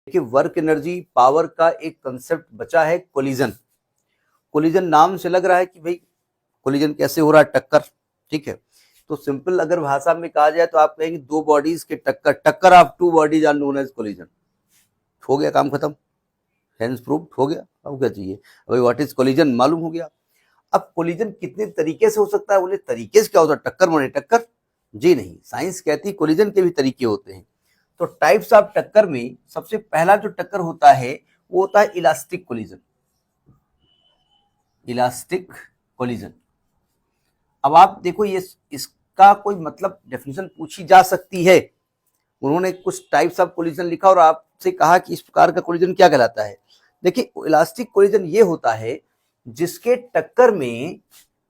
देखिए work energy power का एक कंसेप्ट बचा है कोलिजन। कोलिजन नाम से लग रहा है कि भाई कोलिजन कैसे हो रहा है, टक्कर। ठीक है, तो सिंपल अगर भाषा में कहा जाए तो आप कहेंगे दो बॉडीज के टक्कर, टक्कर of two bodies are known as collision. हो गया काम खत्म, हेंस प्रूव्ड हो गया। अब क्या चाहिए भाई, व्हाट इज कोलिजन मालूम हो गया। अब कोलिजन कितने तरीके से हो सकता है, बोले तरीके से क्या होता है, टक्कर माने टक्कर? जी नहीं, साइंस कहती है कोलिजन के भी तरीके होते हैं। तो टाइप्स ऑफ टक्कर में सबसे पहला जो टक्कर होता है वो होता है इलास्टिक कोलिजन। इलास्टिक कोलिजन, अब आप देखो ये इसका कोई मतलब डेफिनेशन पूछी जा सकती है। उन्होंने कुछ टाइप्स ऑफ कोलिजन लिखा और आपसे कहा कि इस प्रकार का कोलिजन क्या कहलाता है। देखिए इलास्टिक कोलिजन ये होता है जिसके टक्कर में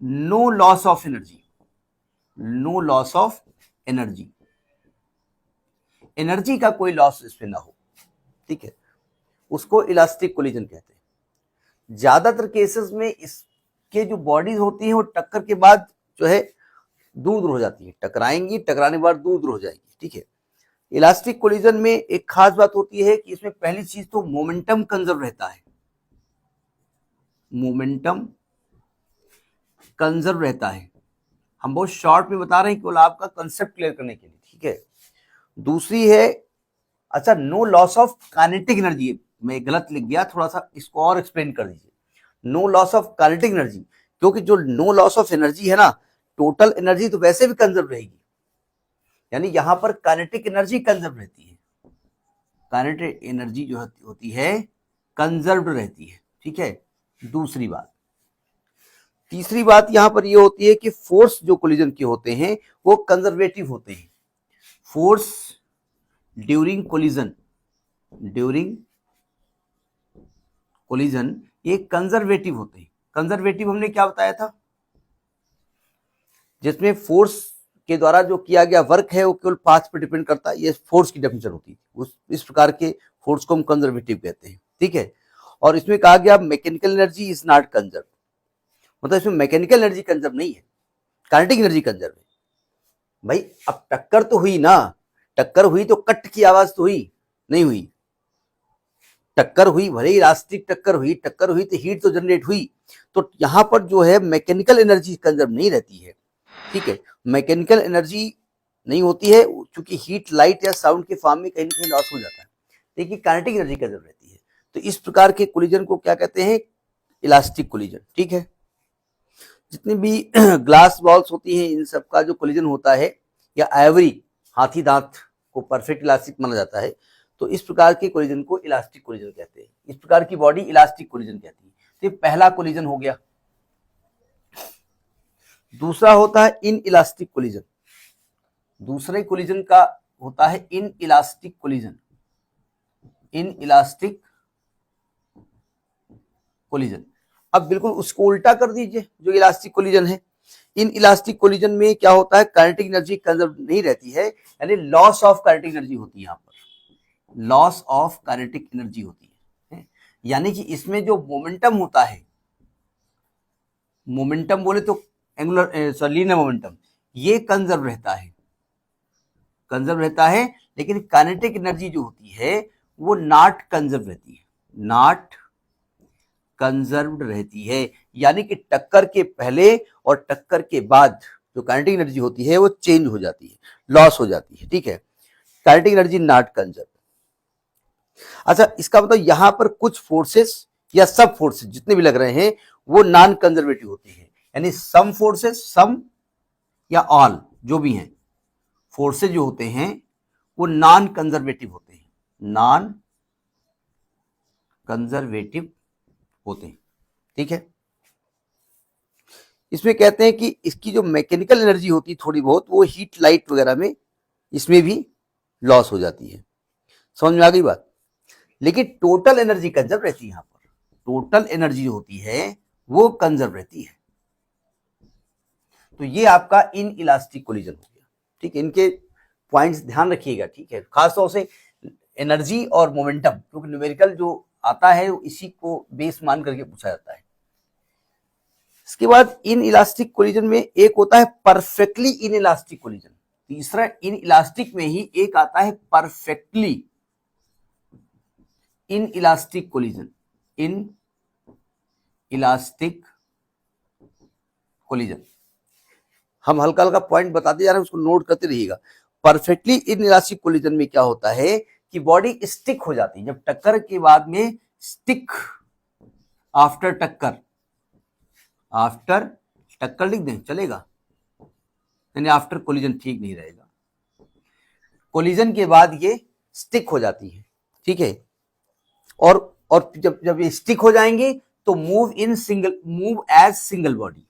no loss of energy, no loss of energy, energy का कोई लॉस इसमें ना हो। ठीक है, उसको इलास्टिक कोलिजन कहते हैं। ज्यादातर केसेस में इसके जो बॉडीज होती हैं वो टक्कर के बाद जो है दूर दूर हो जाती है, टकराएंगी, टकराने के बाद दूर दूर हो जाएगी। ठीक है, इलास्टिक कोलिजन में एक खास बात होती है कि इसमें पहली चीज तो मोमेंटम कंजर्व रहता है, मोमेंटम कंजर्व रहता है। हम बहुत शॉर्ट में बता रहे हैं केवल आपका कंसेप्ट क्लियर करने के लिए। ठीक है, दूसरी है, अच्छा, no loss of kinetic energy. मैं गलत लिख गया, थोड़ा सा इसको और एक्सप्लेन कर दीजिए। No loss of kinetic energy, क्योंकि जो नो लॉस ऑफ एनर्जी है ना, टोटल एनर्जी तो वैसे भी कंजर्व रहेगी, यानी यहां पर काइनेटिक एनर्जी कंजर्व रहती है। काइनेटिक एनर्जी जो होती है कंजर्व्ड रहती है। ठीक है, दूसरी बात। तीसरी बात यहां पर यह होती है कि फोर्स जो कोलिजन के होते हैं वो कंजर्वेटिव होते हैं। Force during collision, during collision ये कंजर्वेटिव होते हैं। कंजर्वेटिव हमने क्या बताया था, जिसमें फोर्स के द्वारा जो किया गया वर्क है वो केवल पाथ पर डिपेंड करता है, ये फोर्स की डेफिनेशन होती है। उस इस प्रकार के फोर्स को हम कंजर्वेटिव कहते हैं। ठीक है, और इसमें कहा गया mechanical energy is not conserve, मतलब इसमें मैकेनिकल एनर्जी कंजर्व नहीं है, काइनेटिक एनर्जी कंजर्व है। भाई अब टक्कर तो हुई ना, टक्कर हुई तो कट की आवाज तो हुई नहीं हुई, टक्कर हुई, भले इलास्टिक टक्कर हुई, टक्कर हुई तो हीट तो जनरेट हुई। तो यहां पर जो है मैकेनिकल एनर्जी कंजर्व नहीं रहती है। ठीक है, मैकेनिकल एनर्जी नहीं होती है क्योंकि हीट, लाइट या साउंड के फॉर्म में कहीं ना कहीं लॉस हो जाता है, लेकिन काइनेटिक एनर्जी कंजर्व रहती है। तो इस प्रकार के कोलिजन को क्या कहते हैं, इलास्टिक कोलिजन। ठीक है, जितनी भी ग्लास बॉल्स होती हैं इन सबका जो कोलिजन होता है, या आइवरी, हाथी दांत को परफेक्ट इलास्टिक माना जाता है, तो इस प्रकार के कोलिजन को इलास्टिक कोलिजन कहते हैं। इस प्रकार की बॉडी इलास्टिक कोलिजन कहती है। तो ये पहला कोलिजन हो गया। दूसरा होता है इन इलास्टिक कोलिजन, दूसरे कोलिजन का होता है in elastic collision, in elastic collision. अब बिल्कुल उसको उल्टा कर दीजिए, जो इलास्टिक कोलिजन है, इन इलास्टिक कोलिजन में क्या होता है, काइनेटिक एनर्जी कंजर्व नहीं रहती है, यानी लॉस ऑफ काइनेटिक एनर्जी होती है। यहां पर लॉस ऑफ काइनेटिक एनर्जी होती है, यानी कि इसमें जो मोमेंटम होता है, मोमेंटम बोले तो एंगुलर लीनियर मोमेंटम, ये कंजर्व रहता है, कंजर्व रहता है, लेकिन काइनेटिक एनर्जी जो होती है वो नॉट कंजर्व रहती है, नॉट कंजर्व्ड रहती है। यानी कि टक्कर के पहले और टक्कर के बाद जो काइनेटिक एनर्जी होती है वो चेंज हो जाती है, लॉस हो जाती है। ठीक है, काइनेटिक एनर्जी नॉट कंजर्व। अच्छा, इसका मतलब यहां पर कुछ फोर्सेस या सब फोर्सेस जितने भी लग रहे हैं वो नॉन कंजर्वेटिव होते हैं, यानी सम फोर्सेस, सम या ऑल जो भी हैं फोर्सेस जो होते हैं वो नॉन कंजर्वेटिव होते हैं, नॉन कंजर्वेटिव होते हैं। ठीक है, इसमें कहते हैं कि इसकी जो मैकेनिकल एनर्जी होती है थोड़ी बहुत, वो हीट, लाइट वगैरह में इसमें भी लॉस हो जाती है। समझ में आ गई बात? लेकिन टोटल एनर्जी कंजर्व रहती है। यहां पर टोटल एनर्जी होती है वो कंजर्व रहती है। तो ये आपका इन इलास्टिक कोलिजन हो गया। ठीक है, इनके पॉइंट्स ध्यान रखिएगा। ठीक है, खासतौर से एनर्जी और मोमेंटम, क्योंकि न्यूमेरिकल जो आता है इसी को बेस मान करके पूछा जाता है। इसके बाद इन इलास्टिक कोलिजन में एक होता है परफेक्टली इन इलास्टिक कोलिजन, तीसरा इन इलास्टिक में ही एक आता है perfectly in elastic collision, in elastic collision, हम हल्का हल्का पॉइंट बताते जा रहे हैं, उसको नोट करते रहिएगा। परफेक्टली इन इलास्टिक कोलिजन में क्या होता है कि बॉडी स्टिक हो जाती है, जब टक्कर के बाद में स्टिक, आफ्टर टक्कर, आफ्टर टक्कर लिख दें चलेगा, यानी आफ्टर कोलिजन ठीक नहीं रहेगा, कोलिजन के बाद ये स्टिक हो जाती है, ठीक है। और जब ये स्टिक हो जाएंगे तो move in single, move as single body,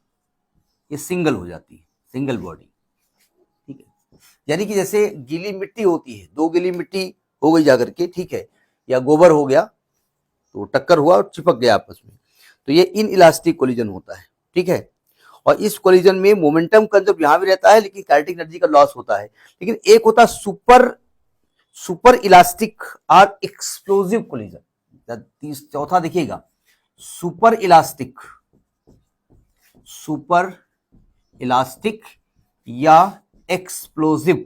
ये सिंगल हो जाती है, सिंगल बॉडी, ठीक है। यानी कि जैसे गीली मिट्टी होती है, दो गीली मिट्टी हो गई जाकर के, ठीक है, या गोबर हो गया तो टक्कर हुआ और चिपक गया आपस में, तो ये इन इलास्टिक कोलिजन होता है, ठीक है। और इस कोलिजन में मोमेंटम कंजर्व यहां भी रहता है लेकिन काइनेटिक एनर्जी का लॉस होता है। लेकिन एक होता है सुपर इलास्टिक और एक्सप्लोजिव कोलिजन। चौथा देखिएगा, सुपर इलास्टिक या एक्सप्लोजिव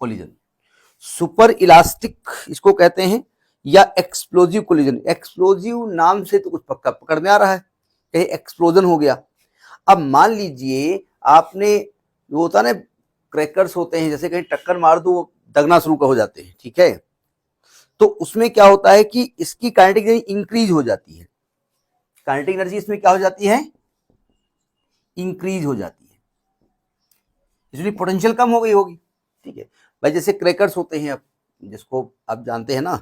कोलिजन। सुपर इलास्टिक इसको कहते हैं या एक्सप्लोजिव कोलिजन। एक्सप्लोजिव नाम से तो कुछ पक्का पकड़ में आ रहा है, कहीं एक्सप्लोजन हो गया। अब मान लीजिए आपने, जो होता है ना क्रैकर्स होते हैं, जैसे कहीं टक्कर मार दो वो दगना शुरू हो जाते हैं, ठीक है, तो उसमें क्या होता है कि इसकी काइनेटिक एनर्जी इंक्रीज हो जाती है, काइनेटिक एनर्जी इसमें क्या हो जाती है, इंक्रीज हो जाती है, इसलिए पोटेंशियल कम हो गई होगी, ठीक है भाई। जैसे क्रैकर्स होते हैं, जिसको आप जानते हैं ना,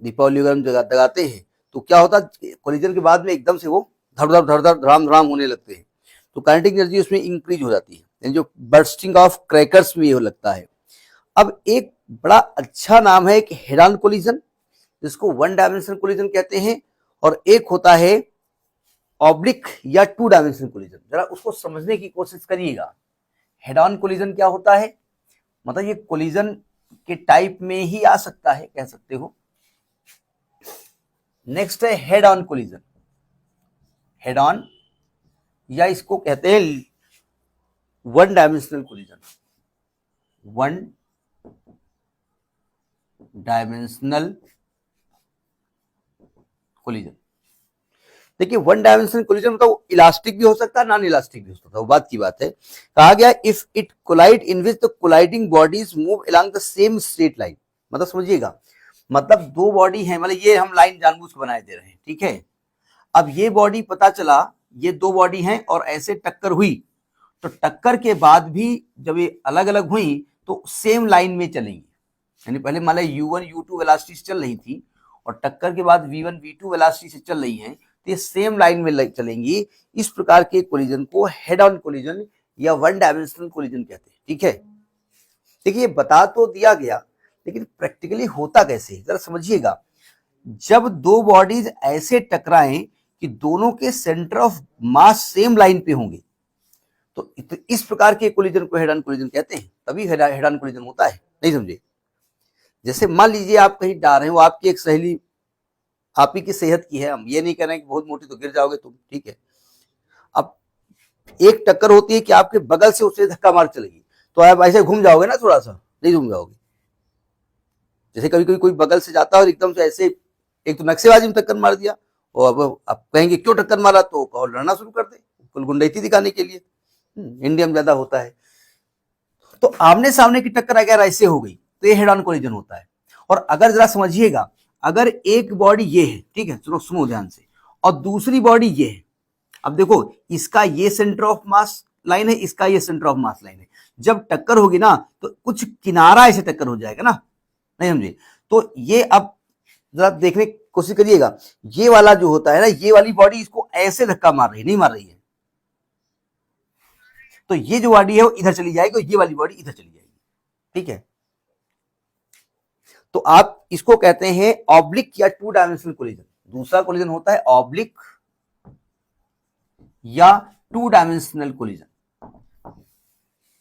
दीपावली वगैरह में दगाते हैं, तो क्या होता है कोलिजन के बाद में एकदम से वो धड़ धड़ धड़ाम धड़ाम होने लगते हैं, तो काइनेटिक एनर्जी उसमें इंक्रीज हो जाती है, जो बर्स्टिंग ऑफ क्रैकर्स में ये लगता है। अब एक बड़ा अच्छा नाम है एक हेड ऑन कोलिजन, जिसको वन डायमेंशनल कोलिजन कहते हैं, और एक होता है ऑब्लिक या टू डायमेंशनल कोलिजन। जरा उसको समझने की कोशिश करिएगा। हेड ऑन कोलिजन क्या होता है, मतलब ये कोलिजन के टाइप में ही आ सकता है, कह सकते हो। नेक्स्ट है head on collision, head on या इसको कहते हैं one dimensional collision, one dimensional collision. देखिए वन डायमेंशनल कोलिजन मतलब इलास्टिक भी हो सकता है, नॉन इलास्टिक भी हो सकता है, वो बात की बात है। कहा गया if it collide in which the colliding bodies move along the same straight line. मतलब समझिएगा, मतलब दो बॉडी है, मतलब ये हम लाइन जानबूझ के बनाए दे रहे हैं, ठीक है। अब ये बॉडी पता चला ये दो बॉडी हैं और ऐसे टक्कर हुई, तो टक्कर के बाद भी जब ये अलग अलग हुई तो सेम लाइन में चलेंगी। यानी पहले मान लो U1 U2 वेलोसिटी से चल रही थी और टक्कर के बाद V1 V2 वेलोसिटी से चल रही हैं, तो ये सेम लाइन में चलेंगी। इस प्रकार के कोलिजन को हेड ऑन कोलिजन या वन डायमेंशनल कोलिजन कहते हैं, ठीक है। देखिए बता तो दिया गया, लेकिन प्रैक्टिकली होता कैसे, जरा समझिएगा। जब दो बॉडीज ऐसे टकराएं कि दोनों के centre of mass same line पे होंगे, तो इस प्रकार के कोलिजन को हेड ऑन कोलिजन कहते हैं, तभी हेड ऑन कोलिजन होता है। नहीं समझे? जैसे मान लीजिए आप कहीं जा रहे हो, आपकी एक सहेली, आप ही की सेहत की है, हम ये नहीं कह रहे हैं कि बहुत मोटी तो गिर जाओगे तुम, ठीक है। अब एक टक्कर होती है कि आपके बगल से उसे धक्का मार चलेगी, तो आप ऐसे घूम जाओगे ना, थोड़ा सा नहीं घूम जाओगे। जैसे कभी कभी कोई बगल से जाता है और एकदम से ऐसे एक तो नक्शेबाजी में टक्कर मार दिया, और अब आप कहेंगे क्यों टक्कर मारा, तो और लड़ना शुरू कर दे, कुल गुंडैती दिखाने के लिए। इंडिया में ज्यादा होता है। तो आमने सामने की टक्कर अगर ऐसे हो गई तो ये हेड ऑन कोलिजन होता है। और अगर जरा समझिएगा, अगर एक बॉडी ये है, ठीक है, चलो सुनो ध्यान से, और दूसरी बॉडी ये है। अब देखो इसका ये सेंटर ऑफ मास लाइन है, इसका ये सेंटर ऑफ मास लाइन है। जब टक्कर होगी ना तो कुछ किनारा ऐसे टक्कर हो जाएगा ना, नहीं समझे? तो ये अब जरा देखने की कोशिश करिएगा, ये वाला जो होता है ना, ये वाली बॉडी इसको ऐसे धक्का मार रही है, नहीं मार रही है, तो ये जो बॉडी है वो इधर चली जाएगी और ये वाली बॉडी इधर चली जाएगी, ठीक है। तो आप इसको कहते हैं ऑब्लिक या टू डायमेंशनल कोलिजन। दूसरा कोलिजन होता है ऑब्लिक या टू डायमेंशनल कोलिजन।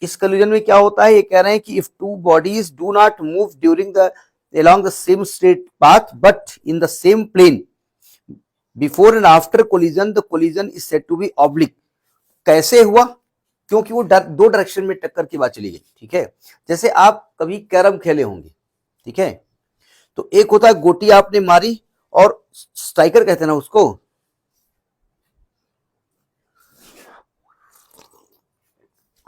इस कोलिजन में क्या होता है, ये कह रहे हैं कि if two bodies do not move during the along the same straight path but in the same plane before and after collision, the collision is said to be oblique। कैसे हुआ, क्योंकि वो दो डायरेक्शन में टक्कर की बात चली गई, ठीक है। जैसे आप कभी कैरम खेले होंगे, ठीक है, तो एक होता है गोटी आपने मारी और स्ट्राइकर कहते हैं ना उसको,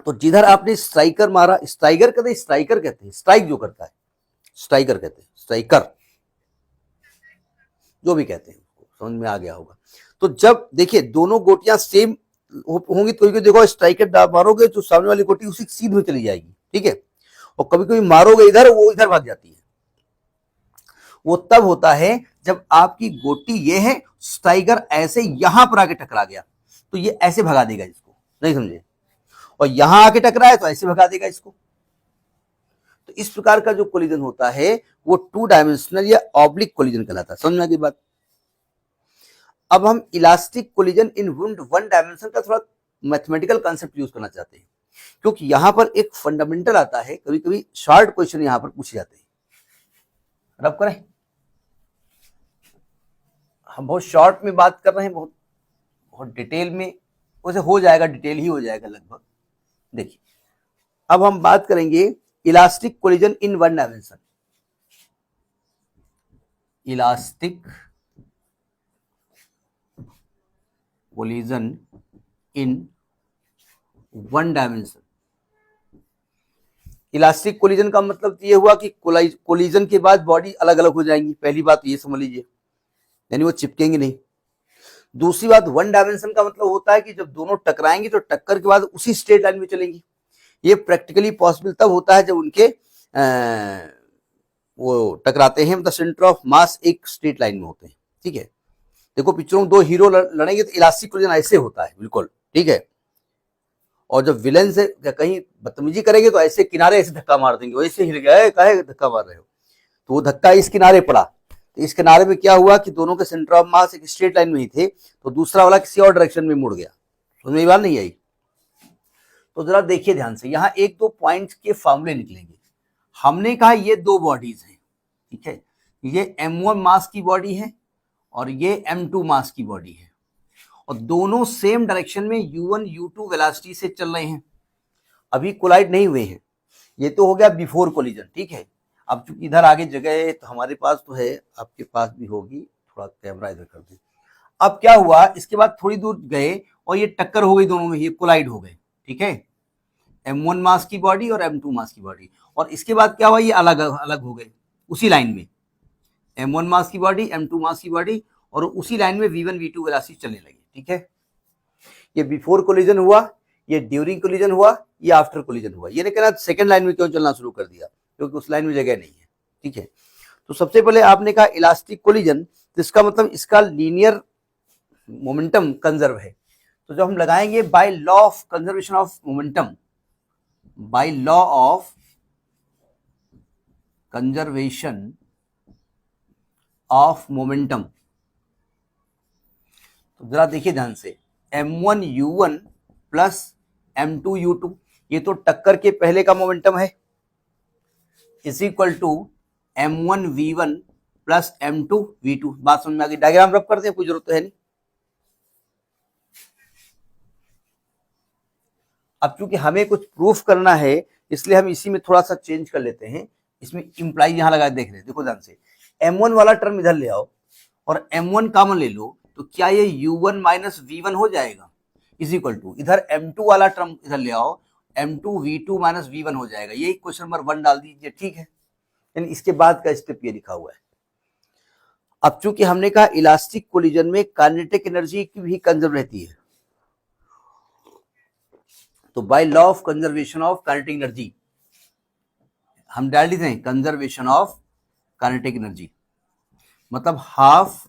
तो जिधर आपने स्ट्राइकर मारा, स्ट्राइकर कहते हैं, स्ट्राइकर कहते हैं, स्ट्राइक जो करता है स्ट्राइकर कहते हैं, स्ट्राइकर जो भी कहते हैं, समझ में आ गया होगा। तो जब देखिए दोनों गोटियां सेम होंगी तो कभी देखो स्ट्राइकर मारोगे तो सामने वाली गोटी उसी सीध में चली जाएगी, ठीक है, और कभी कभी मारोगे इधर, वो इधर भाग जाती है। वो तब होता है जब आपकी गोटी ये है, स्ट्राइकर ऐसे यहां पर आके टकरा गया तो ये ऐसे भगा देगा इसको, नहीं समझे, और यहां आके टकरा है तो ऐसे भगा देगा इसको। तो इस प्रकार का जो कोलिजन होता है वो टू डायमेंशनल या ऑब्लिक कोलिजन कहलाता है। समझ में आ गई बात। अब हम elastic collision in one dimension का थोड़ा मैथमेटिकल कॉन्सेप्ट यूज करना चाहते हैं, क्योंकि यहां पर एक फंडामेंटल आता है, कभी कभी शॉर्ट क्वेश्चन यहां पर पूछे जाते हैं। रब करें, हम बहुत शॉर्ट में बात कर रहे हैं, बहुत बहुत डिटेल में वैसे हो जाएगा, डिटेल ही हो जाएगा लगभग। देखिए अब हम बात करेंगे elastic collision in one dimension. Elastic collision in one dimension. Elastic collision का मतलब ये हुआ कि कोलिजन के बाद बॉडी अलग अलग हो जाएंगी, पहली बात ये समझ लीजिए, यानी वो चिपकेंगे नहीं। दूसरी बात, वन डायमेंशन का मतलब होता है कि जब दोनों टकराएंगे तो टक्कर के बाद उसी स्ट्रेट लाइन में चलेंगी। ये प्रैक्टिकली पॉसिबल तब होता है जब उनके वो टकराते हैं, मतलब सेंटर ऑफ मास एक स्ट्रेट लाइन में होते हैं, ठीक है। देखो पिक्चरों में दो हीरो लड़ेंगे तो इलास्टिक कोलिजन ऐसे होता है बिल्कुल, ठीक है, और जब विलेन से कहीं बदतमीजी करेंगे तो ऐसे किनारे ऐसे धक्का मार देंगे, वैसे हिल गया, काहे धक्का मार रहे हो, तो वो धक्का इस किनारे पड़ा, तो इस किनारे में क्या हुआ कि दोनों के सेंटर ऑफ मास एक स्ट्रेट लाइन में ही थे, तो दूसरा वाला किसी और डायरेक्शन में मुड़ गया। समझ में बात नहीं आई। तो जरा देखिए ध्यान से, यहाँ एक दो पॉइंट्स के फॉर्मूले निकलेंगे। हमने कहा ये दो बॉडीज हैं, ठीक है, ये m1 मास की बॉडी है और ये m2 मास की बॉडी है, और दोनों सेम डायरेक्शन में u1 u2 वेलोसिटी से चल रहे हैं, अभी कोलाइड नहीं हुए हैं। ये तो हो गया बिफोर कोलिजन, ठीक है। अब चूंकि इधर आगे जगह है तो हमारे पास तो है, आपके पास भी होगी, थोड़ा कैमरा इधर कर दे। अब क्या हुआ, इसके बाद थोड़ी दूर गए और ये टक्कर हो गई दोनों में, ये कोलाइड हो गए, ठीक है, m1 मास की बॉडी और m2 मास की बॉडी, और इसके बाद क्या हुआ, ये अलग अलग हो गए उसी लाइन में, m1 मास की बॉडी m2 मास की बॉडी, और उसी लाइन में v1 v2 वेलोसिटी चलने लगी, ठीक है। ये बिफोर कोलिजन हुआ, ये ड्यूरिंग कोलिजन हुआ, ये आफ्टर कोलिजन हुआ। ये नहीं कहना सेकंड लाइन में क्यों चलना शुरू कर दिया, क्योंकि उस लाइन में जगह नहीं है, ठीक है। तो सबसे पहले आपने कहा इलास्टिक कोलिजन, तो इसका मतलब इसका लीनियर मोमेंटम कंजर्व है। तो जब हम लगाएंगे bye law of conservation of momentum, bye law of conservation of momentum, तो जरा देखिए ध्यान से, m1 u1 plus m2 u2, ये तो टक्कर के पहले का मोमेंटम है, is equal to m1 v1 plus m2 v2। बात समझ में आ गई। डायग्राम रब करते हैं, कोई जरूरत तो है नहीं। अब चूंकि हमें कुछ प्रूफ करना है इसलिए हम इसी में थोड़ा सा चेंज कर लेते हैं, इसमें इंप्लाई यहां लगा देख रहे हैं, देखो ध्यान से, m1 वाला टर्म इधर ले आओ और m1 कॉमन ले लो, तो क्या ये u1 माइनस v1 हो जाएगा, इज इक्वल टू इधर m2 वाला टर्म इधर ले आओ, m2 v2 माइनस v1 हो जाएगा। ये क्वेश्चन नंबर 1 डाल दीजिए, ठीक है। यानी इसके बाद का स्टेप ये लिखा हुआ है। अब चूंकि हमने कहा इलास्टिक कोलिजन में काइनेटिक एनर्जी की भी कंजर्व रहती है, तो by law of conservation of kinetic energy हम डाल देते हैं कंजर्वेशन ऑफ काइनेटिक एनर्जी, मतलब half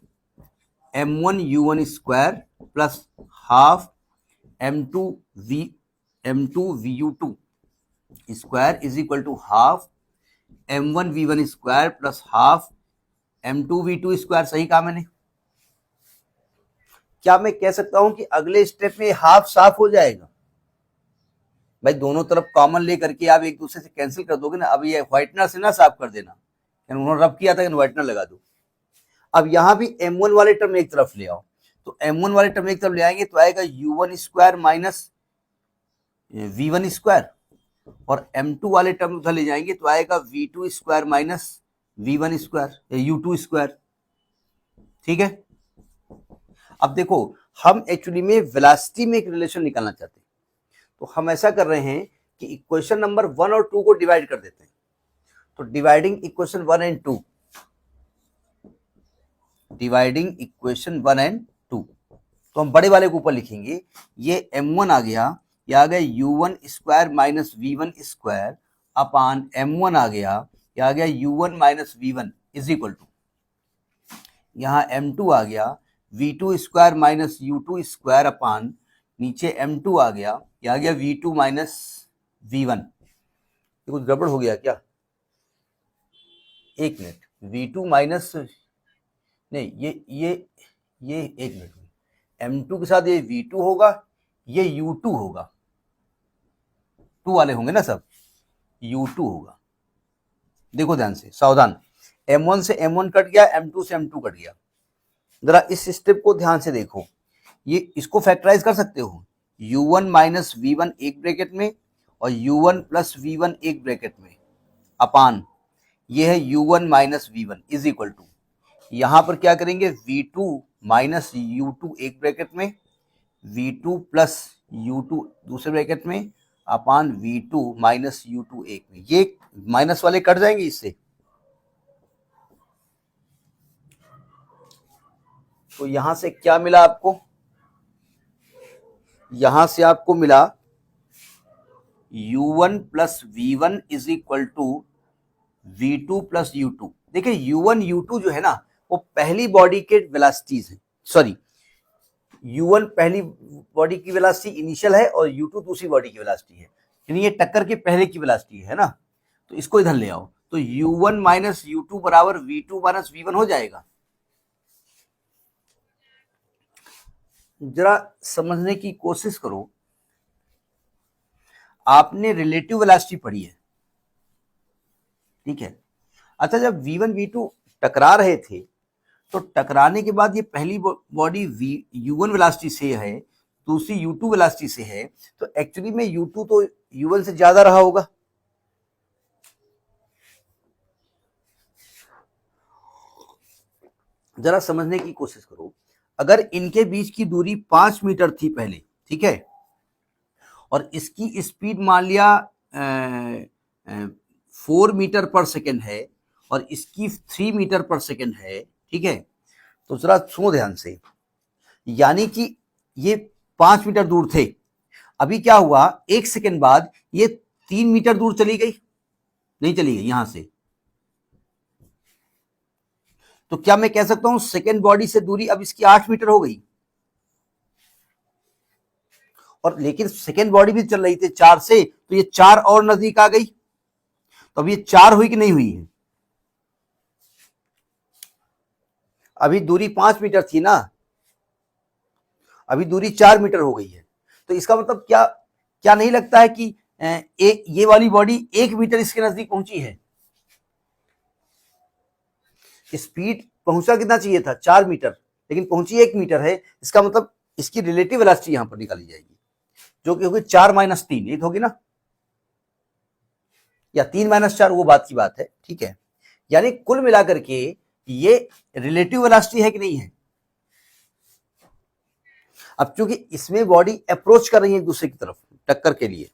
m1 u1 square plus half m2 vu2 square is equal to half m1 v1 square plus half m2 v2 square. सही कहा मैंने? क्या मैं कह सकता हूं कि अगले स्टेप में हाफ साफ हो जाएगा? भाई दोनों तरफ कॉमन लेकर के आप एक दूसरे से कैंसिल कर दोगे ना। अब ये व्हाइटनर से ना साफ कर देना, उन्होंने रब किया था कि व्हाइटनर लगा दो। अब यहां भी m1 वाले टर्म एक तरफ ले आओ, तो m1 वाले टर्म एक तरफ ले आएंगे तो आएगा u1 square minus v1 square, और m2 वाले टर्म उधर ले जाएंगे तो आएगा v2 square minus v1 square, u2 square. ठीक है, अब देखो हम एक्चुअली में वेलोसिटी में एक रिलेशन निकालना चाहते हैं, तो हम ऐसा कर रहे हैं कि इक्वेशन नंबर 1 और 2 को डिवाइड कर देते हैं। तो dividing equation 1 and 2, dividing equation 1 and 2, तो हम बड़े वाले के ऊपर लिखेंगे, ये m1 आ गया, ये आ गया u1 square minus v1 square upon m1 आ गया, ये आ गया u1 minus v1 is equal to, यहाँ m2 आ गया v2 square minus u2 square upon नीचे m2 आ गया, ये आ गया v2 माइनस v1। ये कुछ गड़बड़ हो गया क्या? एक मिनट, v2 माइनस नहीं, ये एक मिनट, m2 के साथ ये v2 होगा, ये u2 होगा, 2 वाले होंगे ना सब, u2 होगा। देखो ध्यान से, सावधान, m1 से m1 कट गया, m2 से m2 कट गया। जरा इस स्टेप को ध्यान से देखो, ये इसको फैक्टराइज कर सकते हो, u1 माइनस v1 एक ब्रैकेट में और u1 प्लस v1 एक ब्रैकेट में अपान ये है u1 minus v1 is equal to, यहां पर क्या करेंगे, v2 माइनस u2 एक ब्रैकेट में, v2 प्लस u2 दूसरे ब्रैकेट में अपान v2 माइनस u2 एक में। ये माइनस वाले कट जाएंगे इससे, तो यहां से क्या मिला आपको, यहां से आपको मिला u1 plus v1 is equal to v2 plus u2। देखिए u1 u2 जो है ना वो पहली बॉडी के वेलोसिटीज है, सॉरी u1 पहली बॉडी की वेलोसिटी इनिशियल है और u2 दूसरी बॉडी की वेलोसिटी है, यानी ये टक्कर के पहले की वेलोसिटी है ना। तो इसको इधर ले आओ, तो u1 माइनस u2 बराबर v2 माइनस v1 हो जाएगा। जरा समझने की कोशिश करो, आपने रिलेटिव वेलोसिटी पढ़ी है, ठीक है। अच्छा, जब v1 v2 टकरा रहे थे तो टकराने के बाद ये पहली बॉडी u1 वेलोसिटी से है, दूसरी u2 वेलोसिटी से है, तो एक्चुअली में u2 तो u1 से ज्यादा रहा होगा। जरा समझने की कोशिश करो, अगर इनके बीच की दूरी 5 मीटर थी पहले, ठीक है, और इसकी स्पीड मान लिया 4 मीटर पर सेकेंड है और इसकी 3 मीटर पर सेकेंड है, ठीक है, तो जरा सुनो ध्यान से, यानी कि ये 5 मीटर दूर थे, अभी क्या हुआ, 1 सेकेंड बाद ये 3 मीटर दूर चली गई, नहीं चली गई यहां से, तो क्या मैं कह सकता हूं सेकेंड बॉडी से दूरी अब इसकी 8 मीटर हो गई, और लेकिन सेकेंड बॉडी भी चल रही थी 4 से, तो ये 4 और नजदीक आ गई, तो अब ये 4 हुई कि नहीं हुई है, अभी दूरी 5 मीटर थी ना, अभी दूरी 4 मीटर हो गई है, तो इसका मतलब क्या क्या नहीं लगता है कि ये वाली बॉडी 1 मीटर इसके नजदीक पहुंची है। स्पीड पहुंचा कितना चाहिए था, 4 मीटर, लेकिन पहुंची 1 मीटर है, इसका मतलब इसकी रिलेटिव वेलोसिटी यहां पर निकाली जाएगी, जो कि होगी 4 माइनस 3, ये होगी ना, या 3 माइनस 4, वो बात की बात है, ठीक है। यानी कुल मिलाकर के ये रिलेटिव वेलोसिटी है कि नहीं है। अब चूंकि इसमें बॉडी अप्रोच कर रही है एक दूसरे की तरफ टक्कर के लिए,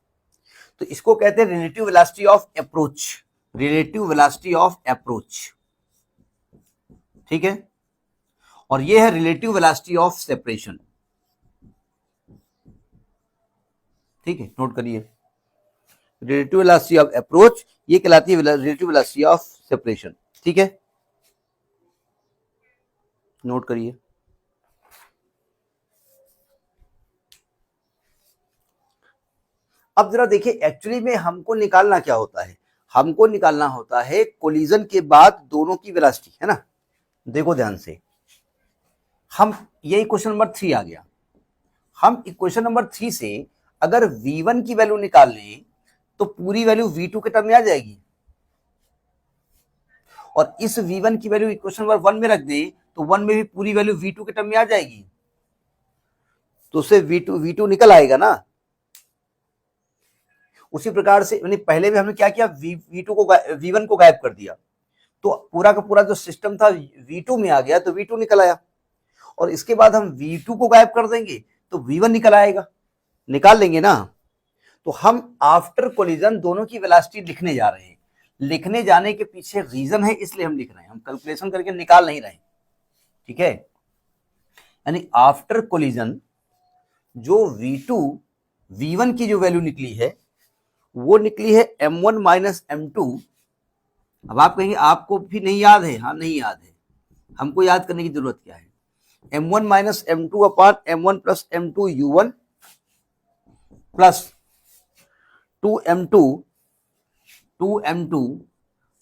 तो इसको कहते हैं relative velocity of approach, relative velocity of approach, ठीक है, और ये है रिलेटिव वेलोसिटी ऑफ सेपरेशन, ठीक है, नोट करिए, रिलेटिव वेलोसिटी ऑफ अप्रोच ये कहलाती है रिलेटिव वेलोसिटी ऑफ सेपरेशन, ठीक है, नोट करिए। अब जरा देखिए, एक्चुअली में हमको निकालना क्या होता है, हमको निकालना होता है कोलिजन के बाद दोनों की वेलोसिटी, है ना। देखो ध्यान से, हम ये इक्वेशन नंबर 3 आ गया, हम इक्वेशन नंबर 3 से अगर v1 की वैल्यू निकाल लें तो पूरी वैल्यू v2 के टर्म में आ जाएगी, और इस v1 की वैल्यू इक्वेशन नंबर 1 में रख दें तो 1 में भी पूरी वैल्यू v2 के टर्म में आ जाएगी, तो उससे v2 निकल आएगा ना। उसी प्रकार से यानी पहले भी हमने क्या किया, V2 को V1 को गायब कर दिया, तो पूरा का पूरा जो सिस्टम था V2 में आ गया, तो V2 निकल आया। और इसके बाद हम V2 को गायब कर देंगे तो V1 निकल आएगा, निकाल लेंगे ना। तो हम आफ्टर कोलिजन दोनों की वेलोसिटी लिखने जा रहे हैं। लिखने जाने के पीछे रीजन है, इसलिए हम लिख रहे हैं, हम कैलकुलेशन करके निकाल नहीं रहे, ठीक है। यानी आफ्टर कोलिजन जो V2 V1 की जो वैल्यू निकली है वो निकली है M1 माइनस M2। अब आप कहेंगे आपको भी नहीं याद है, हाँ नहीं याद है, हमको याद करने की जरूरत क्या है। M1 minus M2 upon M1 plus M2 U1 plus 2M2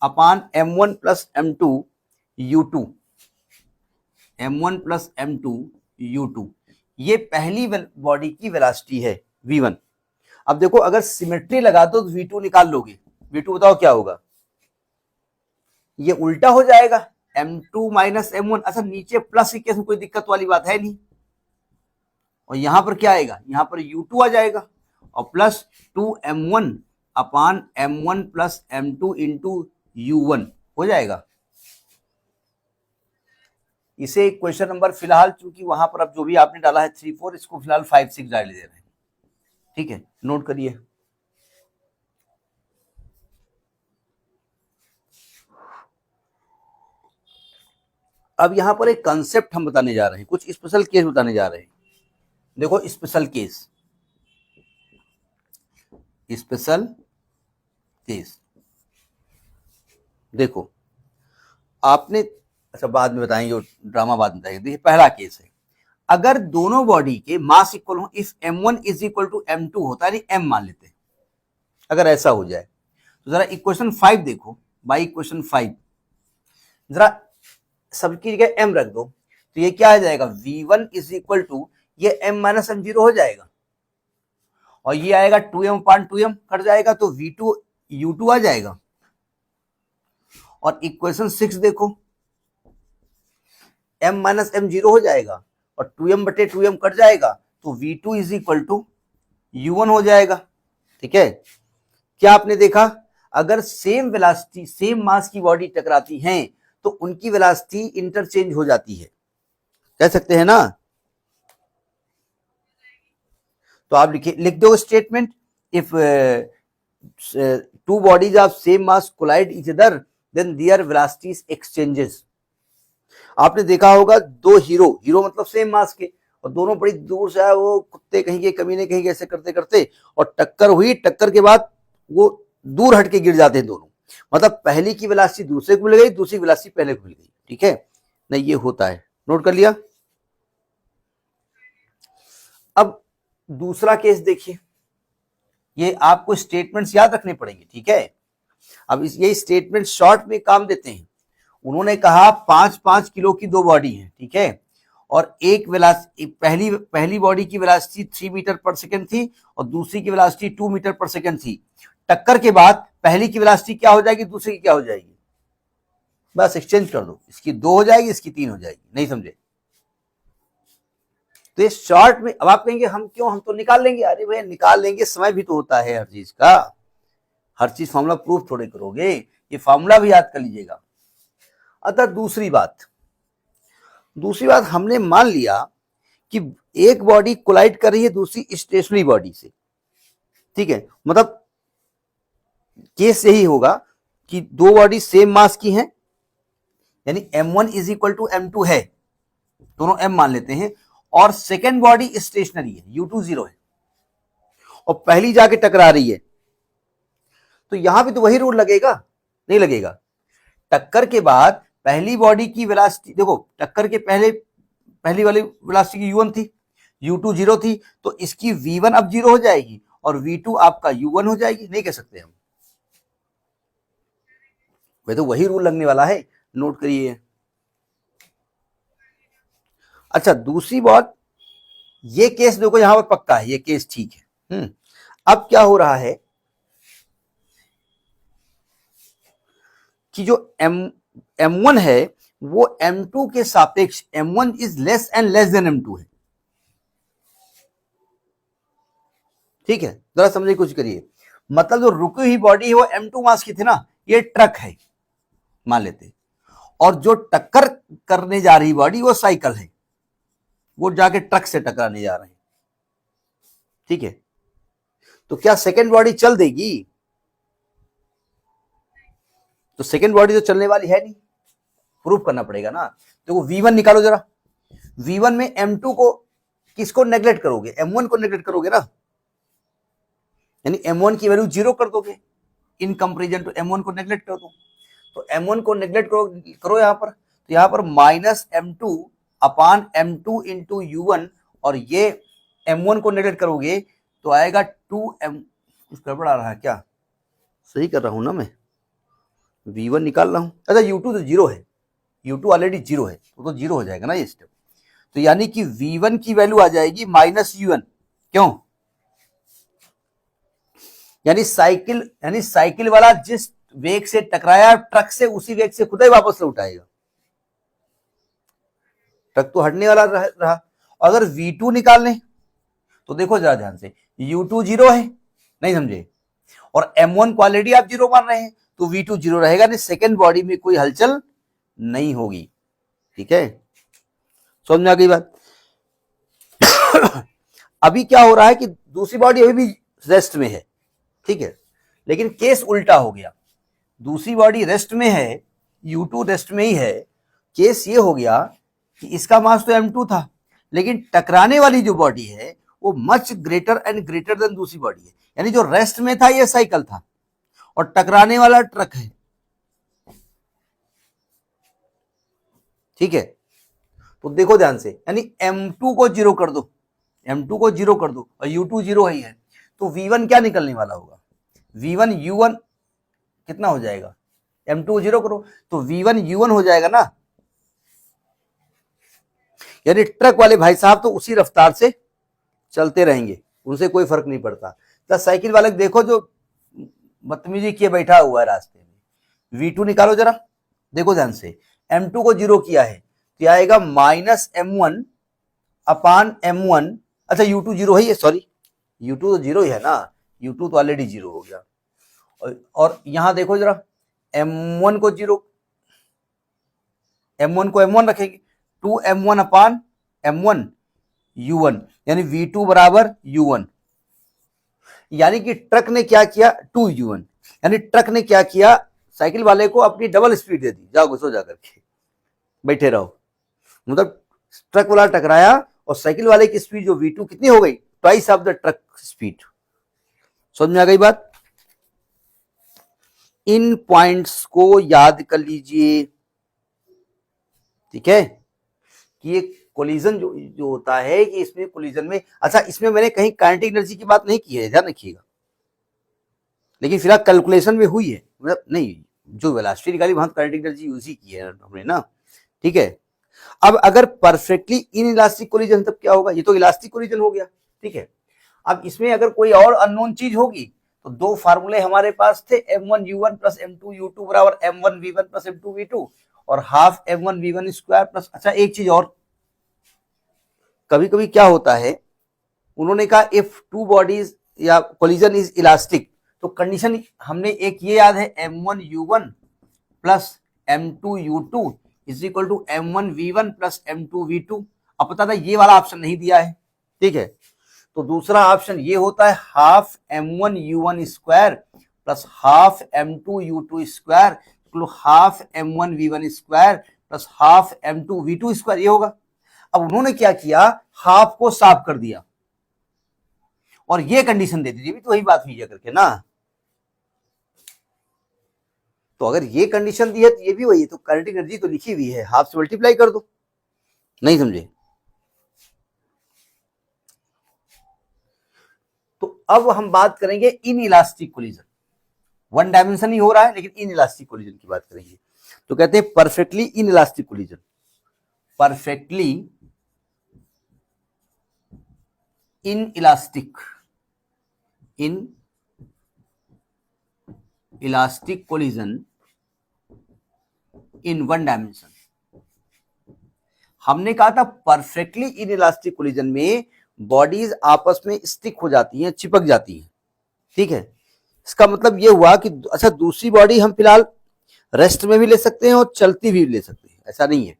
upon M1 plus M2 U2, M1 plus M2 U2, ये पहली बॉडी की वेलोसिटी है V1। अब देखो अगर सिमेट्री लगा दो तो V2 निकाल लोगे, V2 बताओ क्या होगा, ये उल्टा हो जाएगा, M2 माइनस M1। अच्छा नीचे प्लस के केस में कोई दिक्कत वाली बात है नहीं, और यहां पर क्या आएगा, यहां पर U2 आ जाएगा और plus 2M1 upon M1 plus M2 into U1 हो जाएगा। इसे क्वेश्चन नंबर फिलहाल, चूंकि वहां पर अब जो भी आपने डाला है 3, 4, इसको फिलहाल 5, 6 डाल दे रहे हैं, ठीक है, नोट करिए। अब यहां पर एक कंसेप्ट हम बताने जा रहे हैं, कुछ स्पेशल केस बताने जा रहे हैं। देखो स्पेशल केस, देखो आपने, अच्छा बाद में बताएंगे, जो ड्रामा बाद में बताएंगे। देखिए पहला केस है, अगर दोनों बॉडी के मास इक्वल हो, if M1 is equal to M2 होता है, M मान लेते हैं, अगर ऐसा हो जाए तो जरा इक्वेशन 5 देखो, बाई इक्वेशन 5 जरा सबकी जगह M रख दो, तो ये क्या आ जाएगा, V1 इज इक्वल टू ये M माइनस M0 हो जाएगा, और ये आएगा 2M अपॉन 2M कट जाएगा, तो V2 U2 आ जाएगा। और इक्वेशन 6 देखो, M माइनस M0 हो जाएगा और 2M बटे 2M कट जाएगा, तो V2 is equal to U1 हो जाएगा, ठीक है। क्या आपने देखा, अगर सेम वेलोसिटी सेम मास की बॉडी टकराती हैं तो उनकी वेलोसिटी इंटरचेंज हो जाती है, कह सकते हैं ना। तो आप लिख दो statement, if two bodies of same mass collide each other then their velocities exchanges. आपने देखा होगा दो हीरो मतलब सेम मास के, और दोनों बड़ी दूर से आए, वो कुत्ते कहीं के कमीने कहीं ऐसे करते करते, और टक्कर हुई, टक्कर के बाद वो दूर हट के गिर जाते हैं दोनों, मतलब पहली की वेलोसिटी दूसरे को मिल गई, दूसरी वेलोसिटी पहले को मिल गई, ठीक है। नहीं ये होता है, नोट कर लिया। अब दूसरा केस देखिए, ये आपको स्टेटमेंट्स याद रखने पड़ेंगे, ठीक है। अब ये स्टेटमेंट शॉर्ट में काम देते हैं। उन्होंने कहा 5-5 किलो की दो बॉडी है, ठीक है, और एक वेलोसिटी, पहली बॉडी की वेलोसिटी 3 मीटर पर सेकंड थी और दूसरी की वेलोसिटी 2 मीटर पर सेकंड थी। टक्कर के बाद पहली की वेलोसिटी क्या हो जाएगी, दूसरी की क्या हो जाएगी, बस एक्सचेंज कर दो, इसकी 2 हो जाएगी, इसकी 3 हो जाएगी, नहीं समझे। तो ये शॉर्ट में, अब आप कहेंगे हम क्यों, हम तो निकाल लेंगे, अरे भैया निकाल लेंगे, समय भी तो होता है हर चीज का, हर चीज फॉर्मूला प्रूफ थोड़े करोगे, ये फॉर्मूला भी याद कर लीजिएगा। अतः दूसरी बात हमने मान लिया कि एक बॉडी कोलाइड कर रही है दूसरी स्टेशनरी बॉडी से, ठीक है, मतलब केस यही होगा कि दो बॉडी सेम मास की हैं, यानी M1 is equal to M2 है, दोनों M मान लेते हैं, और सेकेंड बॉडी स्टेशनरी है, U2 0 है, और पहली जाके टकरा रही है, तो यहां भी तो वही रूल लगेगा, नहीं लगेगा। टक्कर के बाद पहली बॉडी की वेलोसिटी देखो, टक्कर के पहली वाली वेलोसिटी की U1 थी, U2 0 थी, तो इसकी V1 अब 0 हो जाएगी और V2 आपका U1 हो जाएगी, नहीं कह सकते हम, वे तो वही रूल लगने वाला है, नोट करिए। अच्छा दूसरी बात, ये केस देखो यहां पर पक्का है, ये केस ठीक है। अब क्या हो रहा है कि जो M1 है वो M2 के सापेक्ष, M1 is less and less than M2 है, ठीक है, जरा समझने की कोशिश करिए। मतलब जो रुकी हुई बॉडी है वो m2 मास की थी ना, ये ट्रक है मान लेते, और जो टक्कर करने जा रही बॉडी वो साइकिल है, वो जाके ट्रक से टकराने जा रहे हैं। ठीक है, तो क्या सेकेंड बॉडी चल देगी? तो सेकेंड बॉडी तो चलने वाली है नहीं, प्रूफ करना पड़ेगा ना। देखो V1 निकालो जरा, V1 में M2 को किसको नेग्लेक्ट करोगे? M1 को नेग्लेक्ट करोगे ना, यानी M1 की वैल्यू 0 कर दोगे इन कंपेरिजन टू M1 को नेग्लेक्ट कर दो। तो M1 को नेग्लेक्ट करो यहां पर, तो यहां पर माइनस M2 अपान M2 इंटू U1, और ये M1 को नेग्लेक्ट करोगे तो आएगा 2M। कुछ गड़बड़ आ रहा है क्या? सही कर रहा हूं ना मैं, V1 निकाल रहा हूं। अच्छा U2 तो 0 है, U2 ऑलरेडी 0 है, तो 0 हो जाएगा ना ये स्टेप। तो यानी कि V1 की वैल्यू आ जाएगी माइनस U1। क्यों? यानी साइकिल वाला जिस वेग से टकराया ट्रक से, उसी वेग से खुद ही वापस लौट आएगा, ट्रक तो हटने वाला रहा। अगर V2 निकालने तो देखो जरा ध्यान से, U2 0 है, नहीं समझे, और M1 को ऑलरेडी आप 0 मान रहे हैं, तो V2 0 रहेगा, नहीं सेकेंड बॉडी में कोई हलचल नहीं होगी। ठीक है, समझ में आ गई बात? अभी क्या हो रहा है कि दूसरी बॉडी अभी भी रेस्ट में है, ठीक है, लेकिन केस उल्टा हो गया। दूसरी बॉडी रेस्ट में है, U2 रेस्ट में ही है, केस ये हो गया कि इसका मास तो M2 था, लेकिन टकराने वाली जो बॉडी है वो much greater and greater than दूसरी बॉडी है। यानी जो रेस्ट में था ये साइकिल था, और टकराने वाला ट्रक है। ठीक है, तो देखो ध्यान से, यानी M2 को 0 कर दो, M2 को 0 कर दो, और U2 0 ही है, तो V1 क्या निकलने वाला होगा? V1 U1 कितना हो जाएगा? M2 को 0 करो तो V1 U1 हो जाएगा ना। यानी ट्रक वाले भाई साहब तो उसी रफ्तार से चलते रहेंगे, उनसे कोई फर्क नहीं पड़ता। तो साइकिल वाले देखो जो बदतमीजी किए बैठा हुआ है रास्ते में। V2 निकालो जरा, देखो ध्यान से, M2 को 0 किया है तो आएगा माइनस M1 अपान M1। अच्छा U2 0 है, सॉरी U2 तो 0 ही है ना, U2 तो ऑलरेडी 0 हो गया। और यहां देखो जरा, M1 को 0, M1 को M1 रखेंगे, 2M1 अपान M1 U1, यानी V2 बराबर U1। यानी कि ट्रक ने क्या किया? 2U1, यानी ट्रक ने क्या किया? साइकिल वाले को अपनी डबल स्पीड दे दी, जाओ घुसो जाकर के बैठे रहो। मतलब ट्रक वाला टकराया और साइकिल वाले की स्पीड जो V2 कितनी हो गई? Twice of the truck speed. समझ में आ गई बात? इन पॉइंट्स को याद कर लीजिए, ठीक है, कि ये कोलिजन जो होता है कि इसमें कोलिजन में, अच्छा इसमें मैंने कहीं काइनेटिक एनर्जी की बात नहीं की है, ध्यान रखिएगा, लेकिन फिलहाल कैलकुलेशन में हुई है, मतलब नहीं, जो वेलोसिटी निकाली वहां काइनेटिक एनर्जी यूज ही की है हमने ना। ठीक है, अब अगर परफेक्टली इन इलास्टिक कोलिजन तब क्या होगा? ये तो इलास्टिक कोलिजन हो गया, ठीक है। अब इसमें अगर कोई और अननोन चीज होगी तो दो फार्मूले हमारे पास थे, M1U1 प्लस M2U2 बराबर M1V1 प्लस M2V2, और हाफ M1V1 स्क्वायर प्लस, अच्छा एक चीज और, कभी कभी क्या होता है, उन्होंने कहा इफ टू बॉडीज या कोलिजन इज इलास्टिक, तो कंडीशन हमने एक ये याद है, M1U1 plus M2U2 is equal to M1V1 plus M2V2। अब पता था ये वाला ऑप्शन नहीं दिया है, ठीक है, तो दूसरा ऑप्शन ये होता है half M1U1 square plus half M2U2 square equal half M1V1 square plus half M2V2 square, ये होगा। अब उन्होंने क्या किया, हाफ को साफ कर दिया और ये कंडीशन दे दी, भी तो वही बात हुई है करके ना। तो अगर ये कंडीशन दी है तो ये भी वही है, तो काइनेटिक एनर्जी तो लिखी हुई है, हाफ से मल्टीप्लाई कर दो। नहीं समझे? तो अब हम बात करेंगे inelastic collision, one dimension ही हो रहा है लेकिन इन इलास्टिक कोलिजन की बात करेंगे। तो कहते हैं perfectly in elastic collision, perfectly in elastic collision in one dimension. हमने कहा था परफेक्टली इन इलास्टिक कोलिजन में बॉडीज आपस में स्टिक हो जाती हैं, चिपक जाती हैं, ठीक है, इसका मतलब ये हुआ कि अच्छा दूसरी बॉडी हम फिलहाल रेस्ट में भी ले सकते हैं और चलती भी ले सकते हैं, ऐसा नहीं है।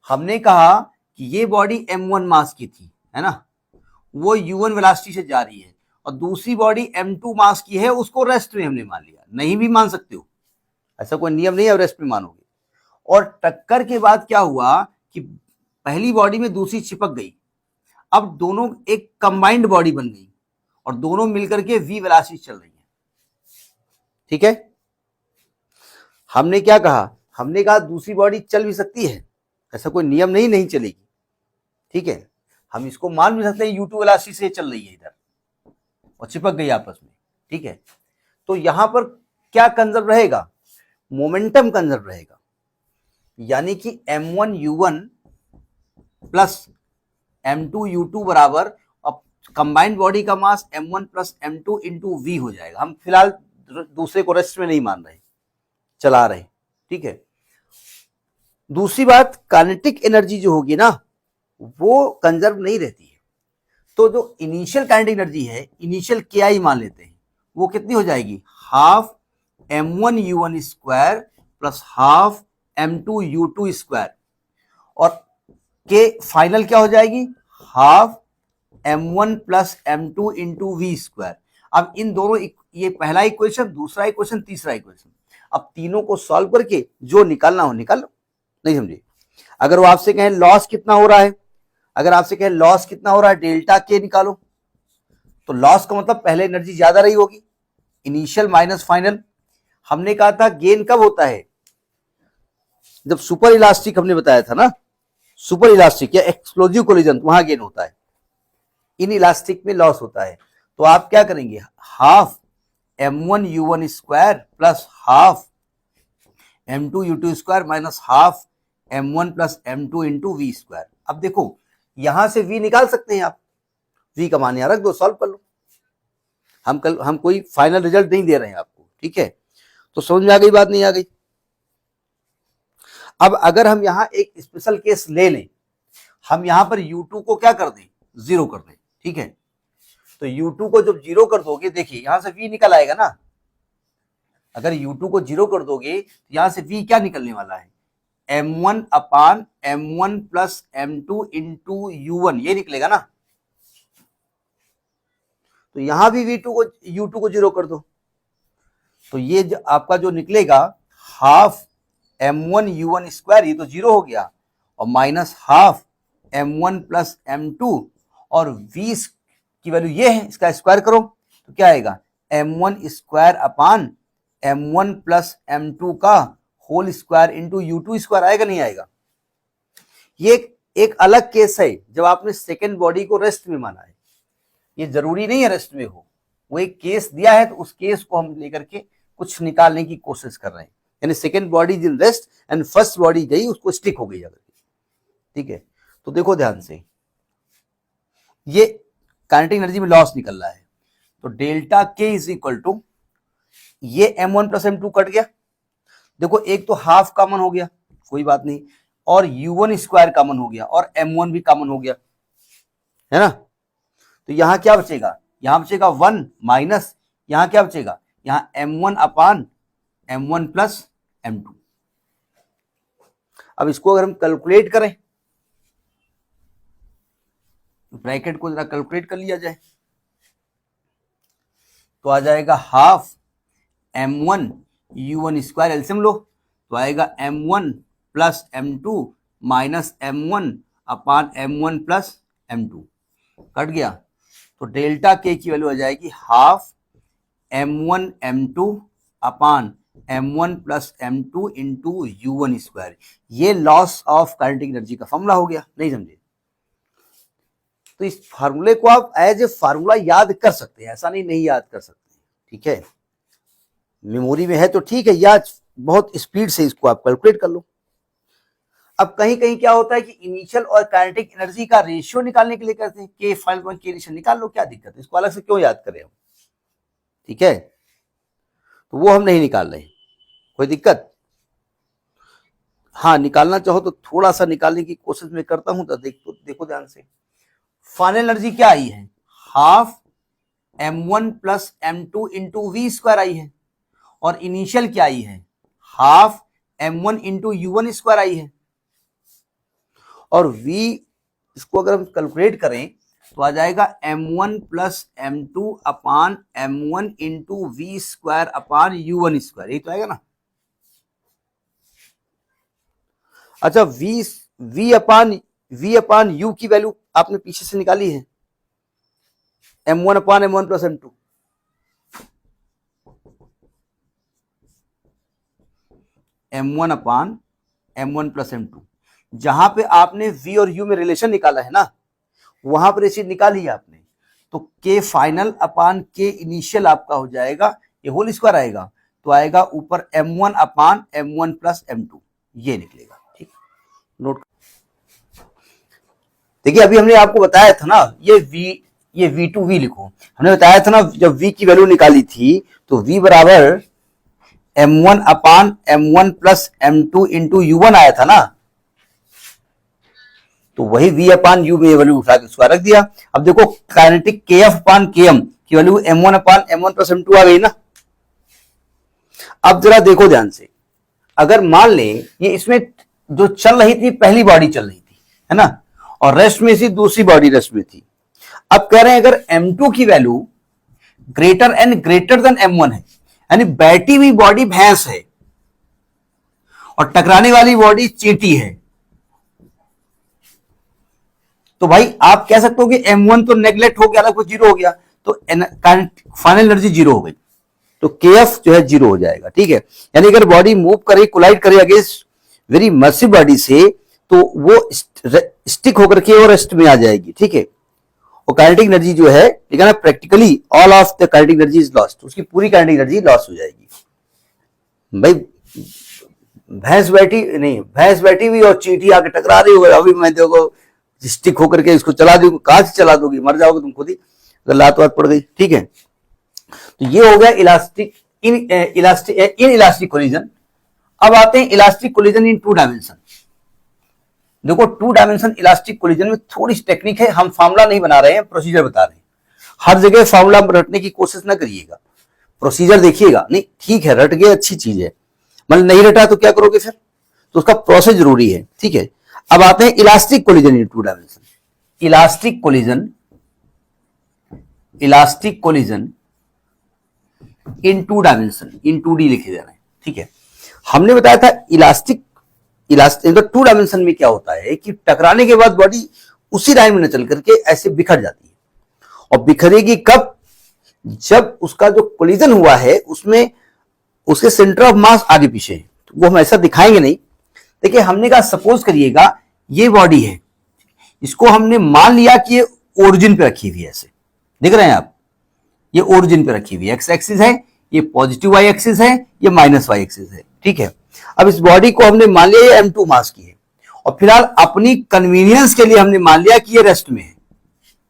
हमने कहा कि ये बॉडी m1 मास की थी, है ना, वो u1 वेलोसिटी से जा रही है, और दूसरी बॉडी m2 मास की है, उसको रेस्ट में हमने मान लिया। नहीं भी मान सकते हो, ऐसा कोई नियम नहीं है रेस्ट में मानोगे। और टक्कर के बाद क्या हुआ कि पहली बॉडी में दूसरी चिपक गई, अब दोनों एक कंबाइंड बॉडी बन गई और दोनों मिलकर के v वेलोसिटी चल रही है। ठीक है, हमने क्या कहा, हमने कहा दूसरी बॉडी चल भी सकती है, ऐसा कोई नियम नहीं चलेगी। ठीक है, हम इसको मान भी सकते हैं u2 वेलोसिटी से चल रही है इधर और चिपक गई आपस में। ठीक है, तो यहां पर क्या कंजर्व रहेगा, मोमेंटम कंजर्व रहेगा, यानी कि m1 u1 plus m2 u2 बराबर, अब कंबाइंड बॉडी का मास m1 plus m2 into v हो जाएगा। हम फिलहाल दूसरे को रेस्ट में नहीं मान रहे, चला रहे। ठीक है, दूसरी बात, काइनेटिक एनर्जी जो होगी ना वो कंजर्व नहीं रहती है। तो जो इनिशियल काइनेटिक एनर्जी है, इनिशियल KI मान लेते हैं, वो कितनी हो जाएगी, half m1 u1 square plus half m2 u2 square, और के फाइनल क्या हो जाएगी, half m1 plus m2 into v square. अब इन दोनों, ये पहला इक्वेशन, दूसरा इक्वेशन, तीसरा इक्वेशन, अब तीनों को सॉल्व करके जो निकालना हो निकाल लो। नहीं समझे, अगर वो आपसे कहें लॉस कितना हो रहा है, अगर आपसे कहें लॉस कितना हो रहा है, डेल्टा के निकालो, तो लॉस का मतलब पहले एनर्जी ज्यादा रही होगी, इनिशियल माइनस फाइनल। हमने कहा था गेन कब होता है, जब सुपर इलास्टिक हमने बताया था ना, सुपर इलास्टिक या एक्सप्लोजिव कोलिजन, वहां गेन होता है, इन इलास्टिक में लॉस होता है। तो आप क्या करेंगे, half m1 u1 square plus half m2 u2 square minus half m1 plus m2 into v square. अब देखो यहां से v निकाल सकते हैं आप, v का मान यहां रख दो, सॉल्व कर लो। हम कोई फाइनल रिजल्ट नहीं दे रहे हैं आपको। ठीक है, तो समझ में आ गई बात, नहीं आ गई। अब अगर हम यहां एक स्पेशल केस ले लें, हम यहां पर u2 को क्या कर दें, 0 कर दें। ठीक है, तो u2 को जब 0 कर दोगे, देखिए यहां से v निकल आएगा ना, अगर u2 को 0 कर दोगे तो यहां से v क्या निकलने वाला है, m1 अपान m1 plus m2 into u1, ये निकलेगा ना। तो यहां भी u2 को 0 कर दो, तो ये आपका जो निकलेगा हाफ m1 u1 स्क्वायर, ये तो 0 हो गया, और minus half m1 plus m2, और v की वैल्यू ये है, इसका स्क्वायर करो तो क्या आएगा, m1 square upon m1 plus m2 का whole square into u2 square, आएगा नहीं आएगा। ये एक अलग केस है जब आपने सेकेंड बॉडी को रेस्ट में माना है, ये जरूरी नहीं है रेस्ट में हो, वो एक केस दिया है, तो उस केस को हम लेकर के कुछ निकालने की कोशिश कर रहे हैं, यानी second body in rest and first body गई, उसको स्टिक हो गई अगर। ठीक है, तो देखो ध्यान से, ये काइनेटिक एनर्जी में लॉस निकल रहा है, तो डेल्टा के इज इक्वल टू, ये m1 प्लस m2 कट गया, देखो एक तो हाफ कॉमन हो गया, कोई बात नहीं, और u1 स्क्वायर कॉमन हो गया, और m1 भी कॉमन हो गया, है ना। तो यहां क्या बचेगा, यहां बचेगा 1 माइनस, यहां क्या बचेगा, यहां m1 अपान m1 प्लस m2। अब इसको अगर हम कैलकुलेट करें, ब्रैकेट को जरा कैलकुलेट कर लिया जाए, तो आ जाएगा half m1 u1 square, LCM लो, तो आएगा m1 plus m2 minus m1 अपान m1 प्लस m2, कट गया। तो डेल्टा के की वैल्यू आ जाएगी half m1 m2 upon m1 plus m2 into u1 square. ये लॉस ऑफ काइनेटिक एनर्जी का फॉर्मूला हो गया, नहीं समझे। तो इस फार्मूले को आप एज ए फार्मूला याद कर सकते हैं, ऐसा नहीं याद कर सकते। ठीक है, मेमोरी में है तो ठीक है, या बहुत स्पीड से इसको आप कैलकुलेट कर लो। अब कहीं कहीं क्या होता है कि इनिशियल और काइनेटिक एनर्जी का रेशियो निकालने के लिए कहते हैं के फाइनल पॉइंट के रेशियो निकाल लो, क्या दिक्कत है, इसको अलग से क्यों याद करें हम। ठीक है, तो वो हम नहीं निकाल रहे, कोई दिक्कत। हाँ, निकालना चाहो तो थोड़ा सा निकालने की कोशिश मैं करता हूं, तो देखो ध्यान से, फाइनल एनर्जी क्या आई है, half m1 plus m2 into v square आई है, और इनिशियल क्या आई है, half m1 into u1 square आई है, और v इसको अगर हम कैलकुलेट करें तो आ जाएगा m1 plus m2 upon m1 into v square upon u1 square, यही तो आएगा ना। अच्छा, v अपान u की वैल्यू आपने पीछे से निकाली है, m1 अपान m1 प्लस m2, m1 अपान m1 प्लस m2, जहां पे आपने v और u में रिलेशन निकाला है ना, वहां पर ये चीज निकाली है आपने, तो k फाइनल अपान k इनिशियल आपका हो जाएगा, ये होल स्क्वायर आएगा, तो आएगा ऊपर m1 अपान m1 प्लस m2, ये निकलेगा। ठीक, नोट देखिए, अभी हमने आपको बताया था ना, ये v2v लिखो, हमने बताया था ना जब v की वैल्यू निकाली थी तो v बराबर m1 अपान m1 plus m2 into u1 आया था ना, तो वही v अपान u में वैल्यू उठा के उसका रख दिया। अब देखो काइनेटिक kf अपान km की वैल्यू m1 अपान m1 प्लस m2 आ गई ना। अब जरा देखो ध्यान से, अगर मान लें ये इसमें जो चल रही थी पहली बॉडी चल रही थी, है ना, और रेस्ट में से दूसरी बॉडी रेस्ट में थी। अब कह रहे हैं अगर m2 की वैल्यू ग्रेटर देन m1 है, यानी बैठी हुई बॉडी भैंस है और टकराने वाली बॉडी चींटी है, तो भाई आप कह सकते हो कि m1 तो नेग्लेक्ट हो गया, लगभग जीरो हो गया, तो फाइनल एनर्जी जीरो हो गई, तो kf जो है जीरो हो जाएगा। ठीक है, यानी अगर बॉडी मूव करे, कोलाइड करे अगेंस्ट वेरी मसिव बॉडी से, तो वो स्टिक होकर के और रेस्ट में आ जाएगी। ठीक है, और काइनेटिक एनर्जी जो है, ठीक है ना, practically all of the kinetic energy is lost, उसकी पूरी काइनेटिक एनर्जी लॉस हो जाएगी। भाई भैंस बैठी हुई और चींटी आके टकरा रही होगी, अभी मैं देखो स्टिक होकर के इसको चला दूंगी, कहां से चला दोगी, मर जाओगे तुम खुद ही अगर लात वात पड़ गई। ठीक है, तो ये हो गया इलास्टिक कोलिजन। अब आते हैं elastic collision in two dimension. देखो टू डायमेंशन इलास्टिक कोलिजन में थोड़ी सी टेक्निक है, हम फॉर्मूला नहीं बना रहे हैं, प्रोसीजर बता रहे हैं। हर जगह फॉर्मूला रटने की कोशिश ना करिएगा, प्रोसीजर देखिएगा। नहीं ठीक है, रट गए अच्छी चीज है, मतलब नहीं रटा तो क्या करोगे फिर, तो उसका प्रोसेस जरूरी है। ठीक है, अब आते हैं elastic collision in two dimension. Elastic collision in two dimension, in 2D लिखे जा रहे हैं। ठीक है, हमने बताया था इलास्टिक टू डायमेंशन में क्या होता है कि टकराने के बाद बॉडी उसी लाइन में न चल करके ऐसे बिखर जाती है, और बिखरेगी कब, जब उसका जो कोलिजन हुआ है उसमें उसके सेंटर ऑफ मास आगे पीछे है। तो वो हम ऐसा दिखाएंगे नहीं। देखिए हमने कहा सपोज करिएगा ये बॉडी है, इसको हमने मान लिया कि ये ओरिजिन पे रखी हुई है, ऐसे देख रहे हैं आप, ये ओरिजिन पे रखी हुई है, एक्स एक्सिस है, ये पॉजिटिव वाई एक्सिस है, ये माइनस वाई एक्सिस है। ठीक है, अब इस बॉडी को हमने मान लिया ये m2 मास की है, और फिलहाल अपनी कन्वीनियंस के लिए हमने मान लिया कि ये रेस्ट में है।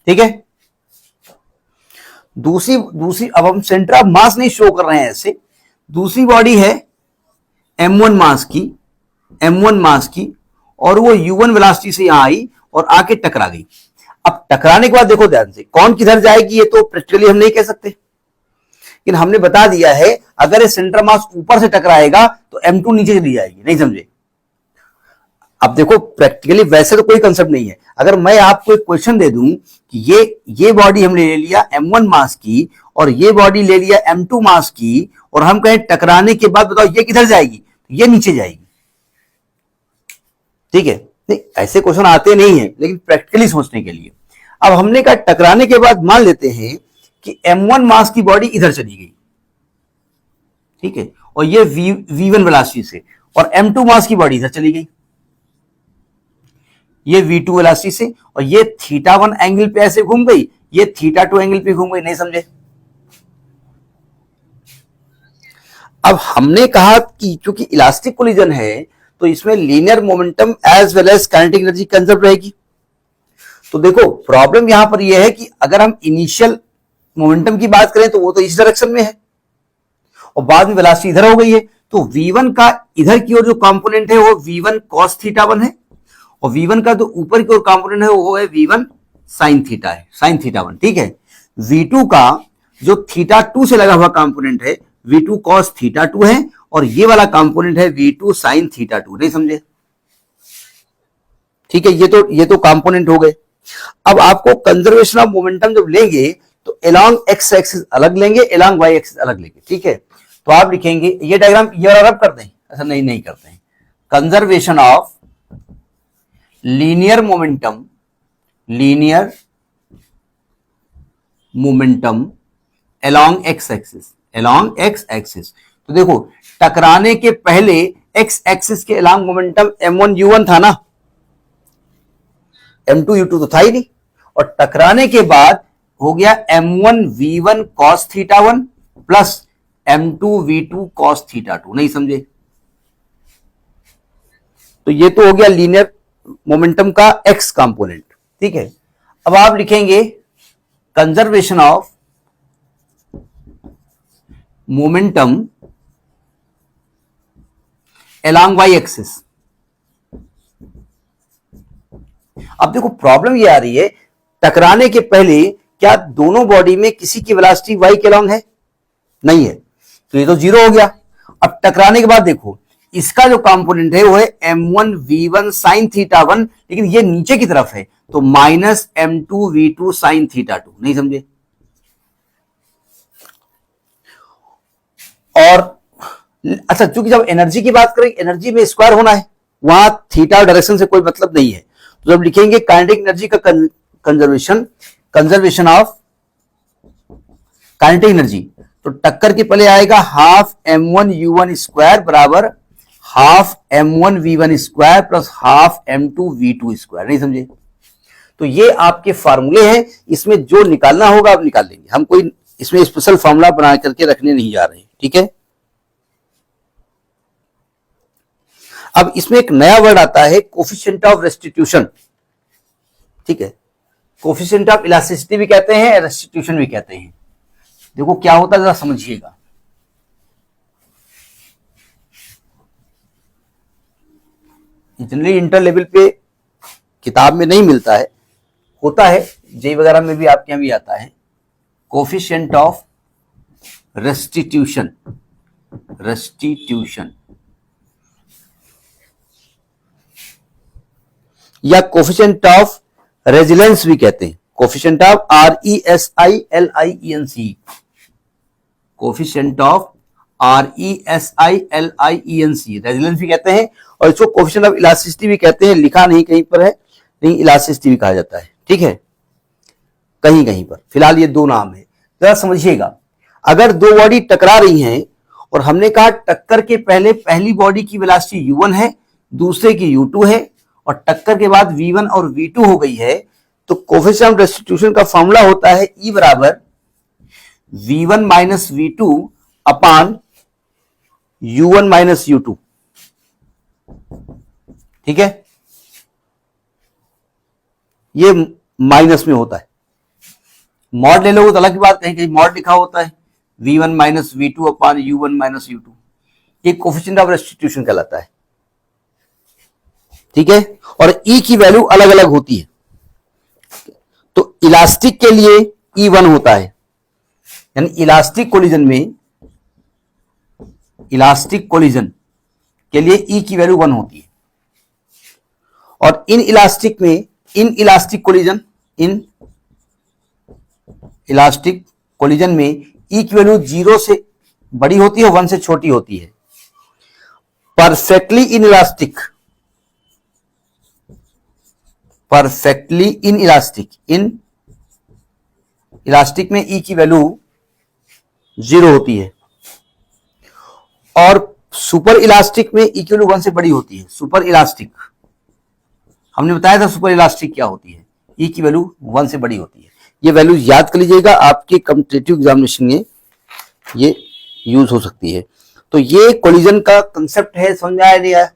ठीक है, दूसरी अब हम सेंटर ऑफ मास नहीं शो कर रहे हैं ऐसे, दूसरी बॉडी है m1 मास की, और वो u1 वेलोसिटी से यहां आई और आके टकरा गई। अब टकराने के बाद देखो ध्यान से, कौन किधर जाएगी ये तो प्रैक्टिकली हम नहीं कह सकते, लेकिन हमने बता दिया है अगर ये सेंटर मास ऊपर से टकराएगा तो m2 नीचे चली जाएगी। नहीं समझे? अब देखो प्रैक्टिकली वैसे तो कोई कंसेप्ट नहीं है। अगर मैं आपको एक क्वेश्चन दे दूं कि ये बॉडी हमने ले लिया m1 मास की और ये बॉडी ले लिया m2 मास की, और हम कहें टकराने के बाद बताओ ये किधर जाएगी, तो ये नीचे जाएगी। ठीक है, नहीं ऐसे क्वेश्चन आते नहीं है, लेकिन प्रैक्टिकली सोचने के लिए। अब हमने कहा टकराने के बाद मान लेते हैं कि m1 मास की बॉडी इधर चली गई, ठीक है, और ये v1 वेलोसिटी से, और m2 मास की बॉडी इधर चली गई, ये v2 वेलोसिटी से, और ये θ1 एंगल पे ऐसे घूम गई, ये θ2 एंगल पे घूम गई। नहीं समझे? अब हमने कहा कि क्योंकि इलास्टिक कोलिजन है तो इसमें linear momentum as well as kinetic energy conserve रहेगी। तो देखो प्रॉब्लम यहां पर यह है कि अगर हम इनिशियल मोमेंटम की बात करें तो वो तो इस डायरेक्शन में है, और बाद में वेलोसिटी इधर हो गई है, तो v1 का इधर की ओर जो कंपोनेंट है वो v1 cos θ1 है, और v1 का जो ऊपर की ओर कंपोनेंट है वो है v1 sin θ है, sin θ1। ठीक है, v2 का जो थीटा 2 से लगा हुआ कंपोनेंट है V2 cos थीटा 2 है, और ये वाला कंपोनेंट है V2 sin थीटा 2। नहीं समझे? ठीक है, ये तो कंपोनेंट हो गए। अब आपको कंजर्वेशन ऑफ मोमेंटम जब लेंगे तो अलोंग एक्स एक्सिस अलग लेंगे, अलोंग वाई एक्सिस अलग लेंगे। ठीक है, तो आप लिखेंगे ये डायग्राम ये और रब कर दें। ऐसा नहीं करते हैं। Conservation of linear momentum along x axis. तो देखो, टकराने के पहले एक्स एक्सिस के अलोंग मोमेंटम m1 u1 था ना, m2 u2 तो था ही नहीं, और टकराने के बाद हो गया m1 v1 cos theta 1 plus m2 v2 cos theta 2। नहीं समझे? तो ये तो हो गया लीनियर मोमेंटम का x कंपोनेंट। ठीक है, अब आप लिखेंगे conservation of momentum along y axis. अब देखो प्रॉब्लम ये आ रही है, टकराने के पहले क्या दोनों बॉडी में किसी की वेलोसिटी y के अलोंग है? नहीं है, तो ये तो जीरो हो गया। अब टकराने के बाद देखो, इसका जो कंपोनेंट है वो है m1 v1 sin थीटा 1, लेकिन ये नीचे की तरफ है, तो minus m2 v2 sin theta 2। नहीं समझे? और अच्छा, चूंकि जब एनर्जी की बात करें, एनर्जी में स्क्वायर होना है, वहां थीटा डायरेक्शन से कोई मतलब नहीं है। तो जब लिखेंगे काइनेटिक एनर्जी का कंजर्वेशन ऑफ काइनेटिक एनर्जी, तो टक्कर के पहले आएगा हाफ m1 u1 स्क्वायर बराबर half m1 v1 square plus half m2 v2 square. नहीं समझे? तो ये आपके फार्मूले हैं, इसमें जो निकालना होगा आप निकाल लेंगे। हम कोई इसमें स्पेशल फार्मूला बना करके रखने नहीं जा रहे। ठीक है, अब इसमें एक नया वर्ड आता है कोफिशिएंट ऑफ रेस्टिट्यूशन। ठीक है, कोफिशिएंट ऑफ इलास्टिसिटी भी कहते हैं, रेस्टिट्यूशन भी कहते हैं। देखो क्या होता है, जरा समझिएगा। जनरली इंटर लेवल पे किताब में नहीं मिलता है, होता है जेई वगैरह में भी, आपके यहां भी आता है कोफिशिएंट ऑफ रेस्टिट्यूशन या कोफिशिएंट ऑफ रेजिलेंस भी कहते हैं। Coefficient of RESILIENC, coefficient of RESILIENC, resilience भी कहते हैं, और इसको कोफिशिएंट ऑफ इलास्टिसिटी भी कहते हैं। लिखा नहीं कहीं पर है, नहीं इलास्टिसिटी भी कहा जाता है। ठीक है, कहीं कहीं पर, फिलहाल ये दो नाम है। जरा समझिएगा, अगर दो बॉडी टकरा रही हैं और हमने कहा टक्कर के पहले पहली बॉडी की वेलोसिटी u1 है, दूसरे की u2 है, और टक्कर के बाद v1 और v2 हो गई है, तो कोफिशिएंट ऑफ रेस्टिट्यूशन का फॉर्मूला होता है E बराबर v1 माइनस v2 अपान u1 माइनस u2। ठीक है, ये माइनस में होता है। मॉड ले लो तो अलग की बात, कहीं कहीं मॉड लिखा होता है v1 माइनस v2 अपान u1 माइनस u2। ये कोफिशिएंट ऑफ रेस्टिट्यूशन कहलाता है। ठीक है, और E की वैल्यू अलग अलग होती है। तो इलास्टिक के लिए E1 होता है, यानी इलास्टिक कोलिजन के लिए E की वैल्यू 1 होती है, और इन इलास्टिक कोलिजन में E की वैल्यू 0 से बड़ी होती है, 1 से छोटी होती है। परफेक्टली इन इलास्टिक में E की वैल्यू 0 होती है, और सुपर इलास्टिक में E की वैल्यू 1 से बड़ी होती है। सुपर इलास्टिक हमने बताया था, सुपर इलास्टिक क्या होती है, E की वैल्यू 1 से बड़ी होती है। ये वैल्यू याद कर लीजिएगा, आपके कॉम्पिटिटिव एग्जामिनेशन में ये यूज हो सकती है। तो ये कोलिजन का कंसेप्ट है, समझ आया नहीं आया?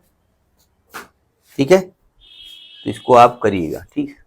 ठीक है, तो इसको आप करिएगा। ठीक है।